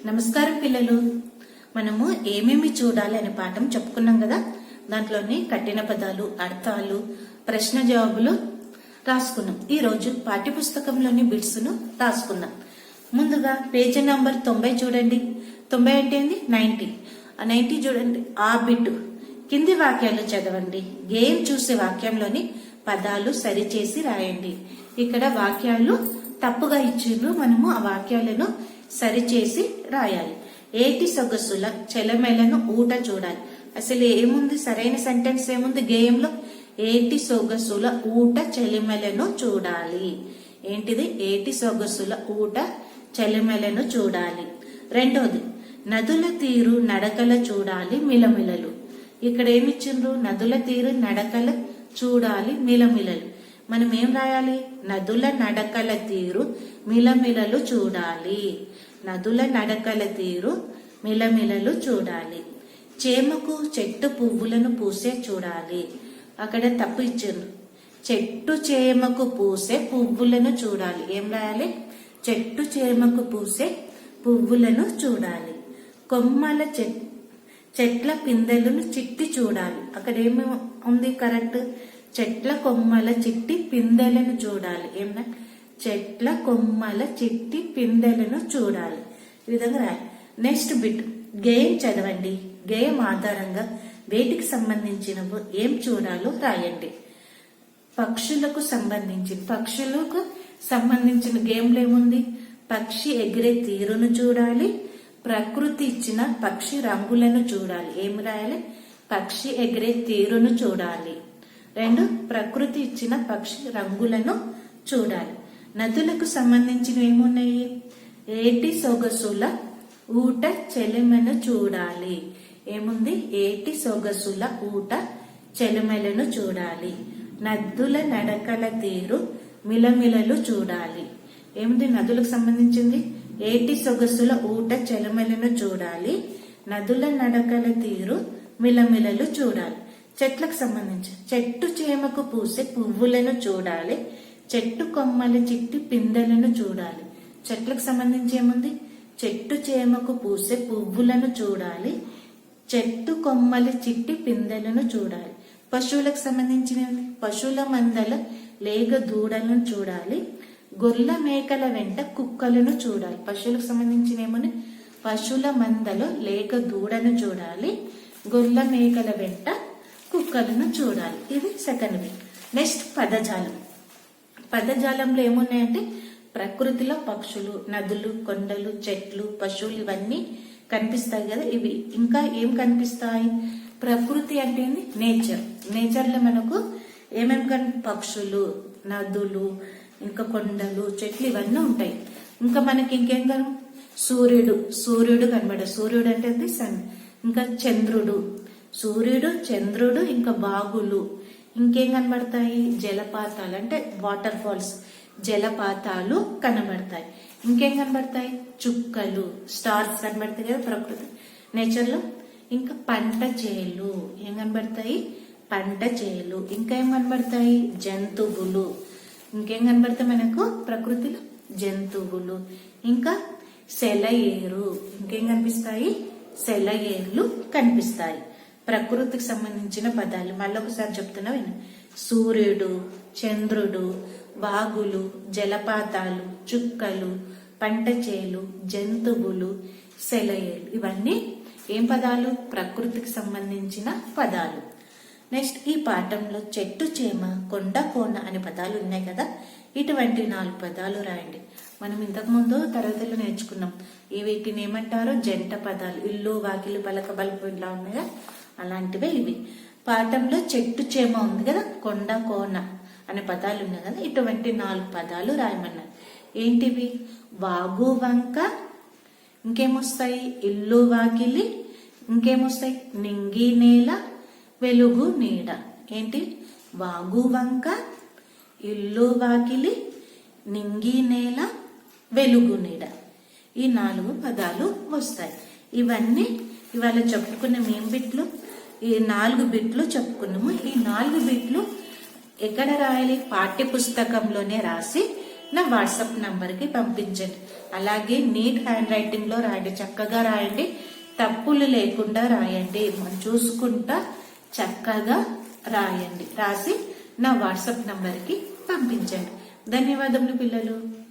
నమస్కారం పిల్లలు. మనము ఏమేమి చూడాలి అనే పాఠం చెప్పుకున్నాం కదా. దాంట్లోని కఠిన పదాలు, అర్థాలు, ప్రశ్న జవాబులు రాసుకున్నాం. ఈ రోజు పాఠ్యపుస్తకంలోని బిట్స్ ను రాసుకున్నాం. ముందుగా పేజీ నంబర్ 90 చూడండి. 90 అంటే ఏంది? 90. ఆ 90 చూడండి. ఆ బిట్ కింది వాక్యాలు చదవండి. గేమ్ చూసే వాక్యంలోని పదాలు సరిచేసి రాయండి. ఇక్కడ వాక్యాలు తప్పుగా ఇచ్చిండ్రు. మనము ఆ వాక్యాలను సరిచేసి రాయాలి. ఏటి సొగసుల చెలమెలను ఊట చూడాలి. అసలు ఏముంది? సరైన సెంటెన్స్ ఏముంది గేమ్ లో? ఏటి సొగసుల ఊట చెలిమెలను చూడాలి. ఏంటిది? ఏటి సొగసుల ఊట చెలిమెలను చూడాలి. రెండోది, నదుల తీరు నడకల చూడాలి మిలమిలలు. ఇక్కడ ఏమిచ్చిండ్రు? నదుల తీరు నడకల చూడాలి మిలమిలలు. మనం ఏం రాయాలి? నదుల నడకల తీరు మిలమిలలు చూడాలి. నదుల నడకల తీరు మిలమిలలు చూడాలి. చేమకు చెట్టు పువ్వులను పూసే చూడాలి. అక్కడ తప్పు ఇచ్చిండ్రు. చెట్టు చేమకు పూసే పువ్వులను చూడాలి. ఏం రాయాలి? చెట్టు చేమకు పూసే పువ్వులను చూడాలి. కొమ్మల చెట్ల పిందెలను చిట్టి చూడాలి. అక్కడ ఏమి ఉంది కరెక్ట్? చెట్ల కొమ్మల చిట్టి పిందెలను చూడాలి. ఏమన్నా? చెట్ల కొమ్మల చిట్టి పిందెలను చూడాలి. ఈ విధంగా రాయాలి. నెక్స్ట్ బిట్, గేమ్ చదవండి. గేమ్ ఆధారంగా వేటికి సంబంధించినవో ఏం చూడాలో రాయండి. పక్షులకు సంబంధించిన గేమ్లు ఏముంది? పక్షి ఎగిరే తీరును చూడాలి. ప్రకృతి ఇచ్చిన పక్షి రంగులను చూడాలి. ఏం రాయాలి? పక్షి ఎగిరే తీరును చూడాలి. రెండు, ప్రకృతి ఇచ్చిన పక్షి రంగులను చూడాలి. నదులకు సంబంధించిన ఏమున్నాయి? ఏటి సొగసుల ఊట చెలిమెను చూడాలి. ఏముంది? ఏటి సొగసుల ఊట చెలిమెలను చూడాలి. నదుల నడకల తీరు మిలమిలలు చూడాలి. ఏముంది? నదులకు సంబంధించింది ఏటి సొగసుల ఊట చెలిమెలను చూడాలి. నదుల నడకల తీరు మిలమిలలు చూడాలి. చెట్లకు సంబంధించి చెట్టు చేమకు పూసే పువ్వులను చూడాలి. చెట్టు కొమ్మల చిట్టి పిందెలను చూడాలి. చెట్లకు సంబంధించి ఏముంది? చెట్టు చేమకు పూసే పువ్వులను చూడాలి. చెట్టు కొమ్మల చిట్టి పిందెలను చూడాలి. పశువులకు సంబంధించినవి పశువుల మందల లేగ దూడలను చూడాలి. గొర్రెల మేకల వెంట కుక్కలను చూడాలి. పశువులకు సంబంధించిన ఏమని? పశువుల మందలో లేక దూడను చూడాలి. గొర్రెల మేకల వెంట కుక్కలను చూడాలి. ఇది సెకండ్ వే. నెక్స్ట్ పదజాలం. పదజాలంలో ఏమున్నాయంటే ప్రకృతిలో పక్షులు, నదులు, కొండలు, చెట్లు, పశువులు ఇవన్నీ కనిపిస్తాయి కదా. ఇవి ఇంకా ఏం కనిపిస్తాయి? ప్రకృతి అంటే ఏంది? నేచర్. నేచర్ లో మనకు ఏమేమి పక్షులు, నదులు, ఇంకా కొండలు, చెట్లు ఇవన్నీ ఉంటాయి. ఇంకా మనకి ఇంకేం కను? సూర్యుడు కనబడ. సూర్యుడు అంటే సన్. ఇంకా చంద్రుడు, సూర్యుడు, చంద్రుడు, ఇంకా బాగులు. ఇంకేం కనబడతాయి? జలపాతాలు అంటే వాటర్ ఫాల్స్, జలపాతాలు కనబడతాయి. ఇంకేం కనబడతాయి? చుక్కలు, స్టార్స్ కనబడతాయి కదా ప్రకృతి నేచర్ లో. ఇంకా పంట చేలు ఏం కనబడతాయి? పంట చేలు. ఇంకా ఏం కనబడతాయి? జంతువులు. ఇంకేం కనబడతాయి మనకు ప్రకృతిలో? జంతువులు. ఇంకా సెలయేరు. ఇంకేం కనిపిస్తాయి? సెలయేర్లు కనిపిస్తాయి. ప్రకృతికి సంబంధించిన పదాలు మళ్ళొకసారి చెప్తున్నా విను. సూర్యుడు, చంద్రుడు, వాగులు, జలపాతాలు, చుక్కలు, పంట చేలు, జంతువులు, సెలయేర్లు. ఇవన్నీ ఏం పదాలు? ప్రకృతికి సంబంధించిన పదాలు. నెక్స్ట్ ఈ పాఠంలో చెట్టు, చేమ, కొండ, కోన అనే పదాలు ఉన్నాయి కదా. ఇటువంటి 4 పదాలు రాయండి. మనం ఇంతకు ముందు తరగతిలో నేర్చుకున్నాం. వీటిని ఏమంటారు? జంట పదాలు. ఇల్లు, వాకిలు, పలక, బలుపు ఇలా ఉన్నాయా, అలాంటివే ఇవి. పాఠంలో చెట్టు, చేమ ఉంది కదా, కొండ, కోన అనే పదాలు ఉన్నాయి కదా. ఇటువంటి 4 పదాలు రాయమన్నారు. ఏంటివి? వాగు, వంక, ఇంకేమొస్తాయి? ఇల్లు, వాకిలి, ఇంకేమొస్తాయి? నింగి, నేల, వెలుగు, నీడ. ఏంటి? వాగు, వంక, ఇల్లు, వాకిలి, నింగి, నేల, వెలుగు, నీడ. ఈ 4 పదాలు వస్తాయి. ఇవన్నీ ఇవాళ చెప్పుకున్న ఏం బిట్లు? ఈ 4 బిట్లు చెప్పుకున్నాము. ఈ 4 బిట్లు ఎక్కడ రాయాలి? పాఠ్య పుస్తకంలోనే రాసి నా వాట్సాప్ నంబర్కి పంపించండి. అలాగే నీట్ హ్యాండ్ రైటింగ్ లో రాయండి, చక్కగా రాయండి, తప్పులు లేకుండా రాయండి, చూసుకుంటా చక్కగా రాయండి. రాసి నా వాట్సాప్ నంబర్కి పంపించండి. ధన్యవాదములు పిల్లలు.